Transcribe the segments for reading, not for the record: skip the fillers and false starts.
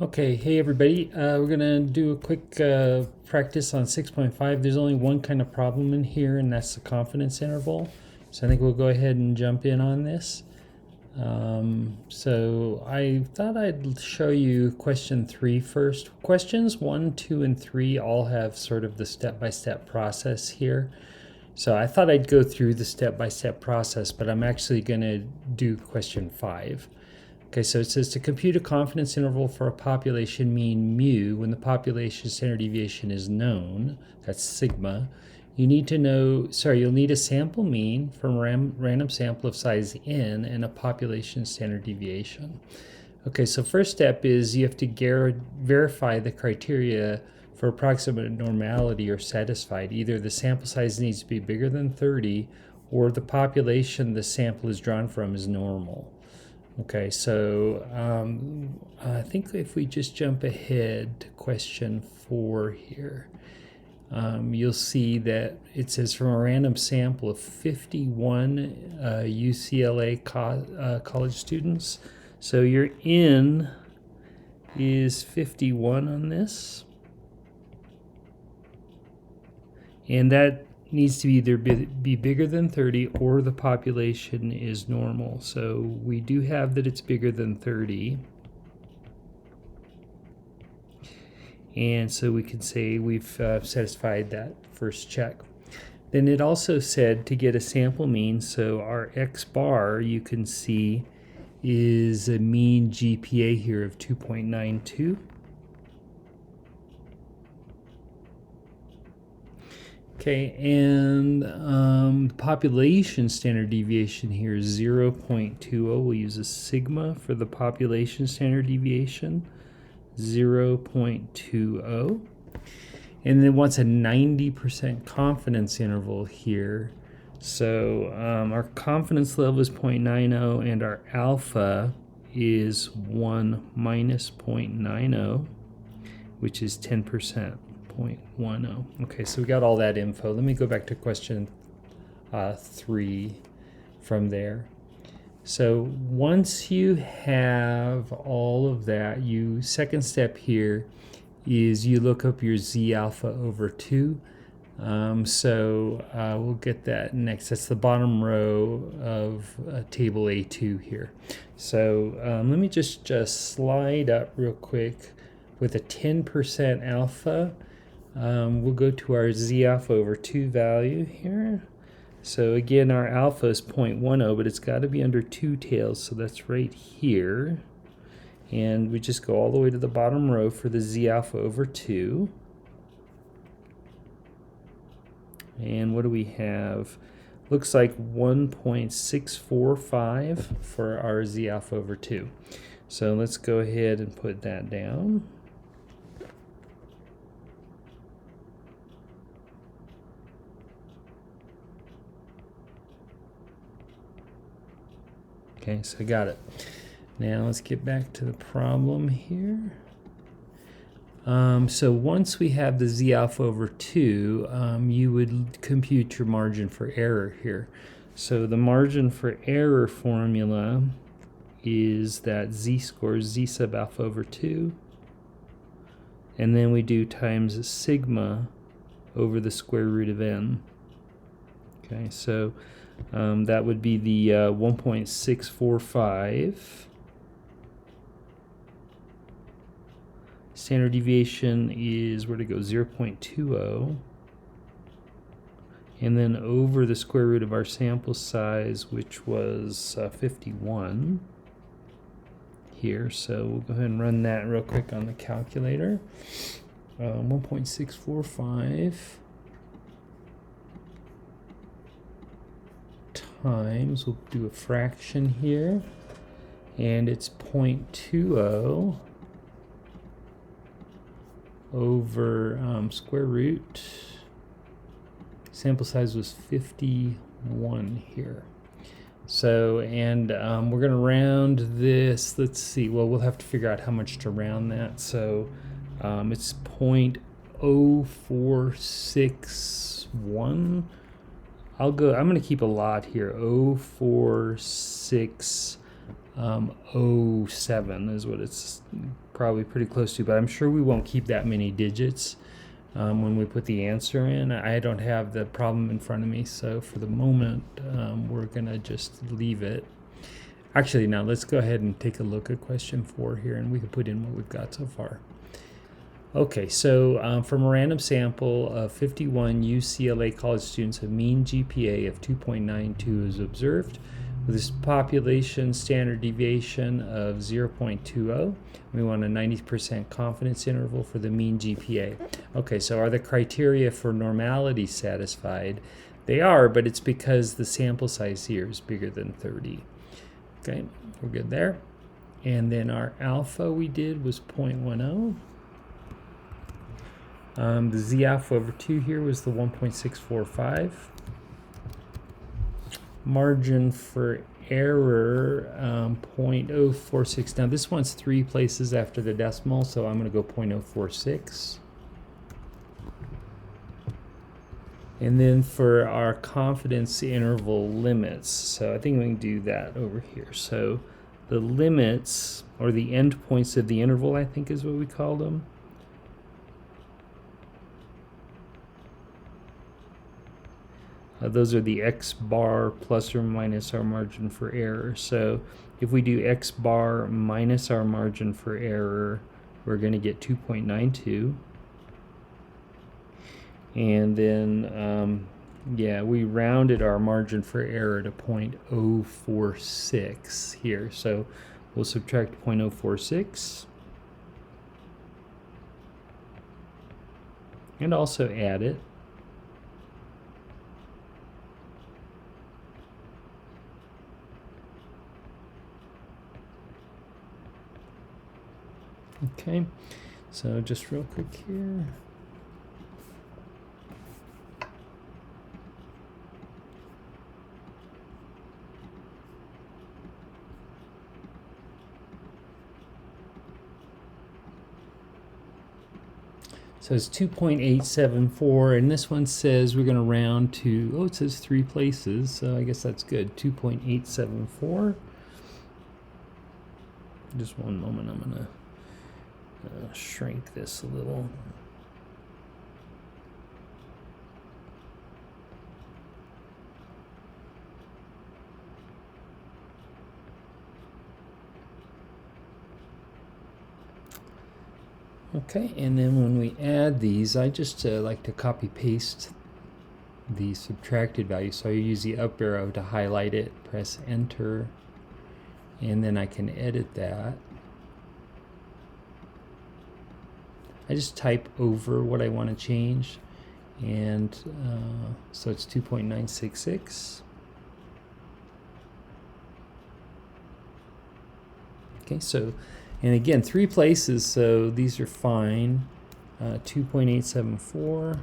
Okay, hey everybody. We're gonna do a quick practice on 6.5. There's only one kind of problem in here, and that's the confidence interval. So I think we'll go ahead and jump in on this. So I thought I'd show you question 3 first. Questions 1, 2, and 3 all have sort of the step-by-step process here. So I thought I'd go through the step-by-step process, but I'm actually gonna do question 5. Okay, so it says to compute a confidence interval for a population mean mu when the population standard deviation is known, that's sigma, you'll need a sample mean from a random sample of size n and a population standard deviation. Okay, so first step is you have to verify the criteria for approximate normality are satisfied. Either the sample size needs to be bigger than 30 or the population the sample is drawn from is normal. Okay, so I think if we just jump ahead to question 4 here, you'll see that it says from a random sample of 51 UCLA college students. So your N is 51 on this. And that needs to either be bigger than 30 or the population is normal. So we do have that it's bigger than 30. And so we can say we've satisfied that first check. Then it also said to get a sample mean, so our X bar you can see is a mean GPA here of 2.92. Okay, and the population standard deviation here is 0.20. We'll use a sigma for the population standard deviation, 0.20. And then what's a 90% confidence interval here? So our confidence level is 0.90 and our alpha is 1 minus 0.90, which is 10%. 0.10. Okay, so we got all that info. Let me go back to question 3 from there. So once you have all of that, second step here is you look up your z alpha over 2. We'll get that next. That's the bottom row of table A2 here. So let me just slide up real quick with a 10% alpha. We'll go to our z alpha over 2 value here. So again, our alpha is 0.10, but it's got to be under 2 tails, so that's right here. And we just go all the way to the bottom row for the z alpha over 2. And what do we have? Looks like 1.645 for our z alpha over 2. So let's go ahead and put that down. Okay, so I got it. Now let's get back to the problem here. So once we have the z alpha over 2, you would compute your margin for error here. So the margin for error formula is that z-score z sub alpha over 2. And then we do times sigma over the square root of n. Okay, so that would be the 1.645. Standard deviation is, where to go, 0.20. And then over the square root of our sample size, which was 51 here. So we'll go ahead and run that real quick on the calculator. 1.645 times, we'll do a fraction here, and it's 0.20 over square root. Sample size was 51 here. So, and we're going to round this. Let's see. Well, we'll have to figure out how much to round that. So it's 0.0461. I'm going to keep a lot here. 04607 is what it's probably pretty close to, but I'm sure we won't keep that many digits when we put the answer in. I don't have the problem in front of me, so for the moment, we're going to just leave it. Actually, now let's go ahead and take a look at question 4 here, and we can put in what we've got so far. Okay, so from a random sample of 51 UCLA college students, a mean GPA of 2.92 is observed. With this population standard deviation of 0.20, we want a 90% confidence interval for the mean GPA. Okay, so are the criteria for normality satisfied? They are, but it's because the sample size here is bigger than 30. Okay, we're good there. And then our alpha we did was 0.10. The z alpha over 2 here was the 1.645. Margin for error 0.046. Now this one's 3 places after the decimal, so I'm going to go 0.046. And then for our confidence interval limits, so I think we can do that over here. So the limits, or the endpoints of the interval, I think is what we call them. Those are the x bar plus or minus our margin for error. So if we do x bar minus our margin for error, we're going to get 2.92. And then, yeah, we rounded our margin for error to 0.046 here. So we'll subtract 0.046. And also add it. Okay, so just real quick here. So it's 2.874, and this one says we're going to round to, oh, it says 3 places, so I guess that's good. 2.874. Just one moment, I'm going to shrink this a little. Okay, and then when we add these, I just like to copy paste the subtracted value. So I use the up arrow to highlight it, press enter, and then I can edit that. I just type over what I want to change, and so it's 2.966. Okay, so, and again, 3 places, so these are fine. 2.874.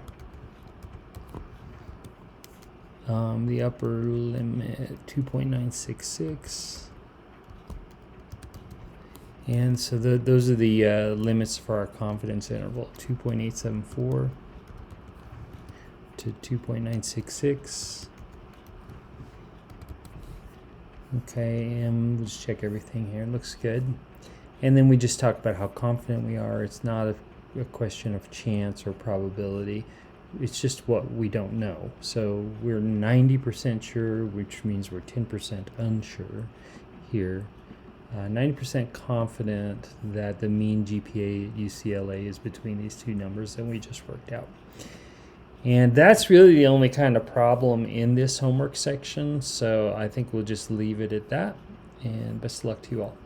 The upper limit, 2.966. And so those are the limits for our confidence interval, 2.874 to 2.966. Okay, and we'll just check everything here. It looks good. And then we just talked about how confident we are. It's not a question of chance or probability. It's just what we don't know. So we're 90% sure, which means we're 10% unsure here. 90% confident that the mean GPA at UCLA is between these 2 numbers that we just worked out. And that's really the only kind of problem in this homework section, so I think we'll just leave it at that, and best of luck to you all.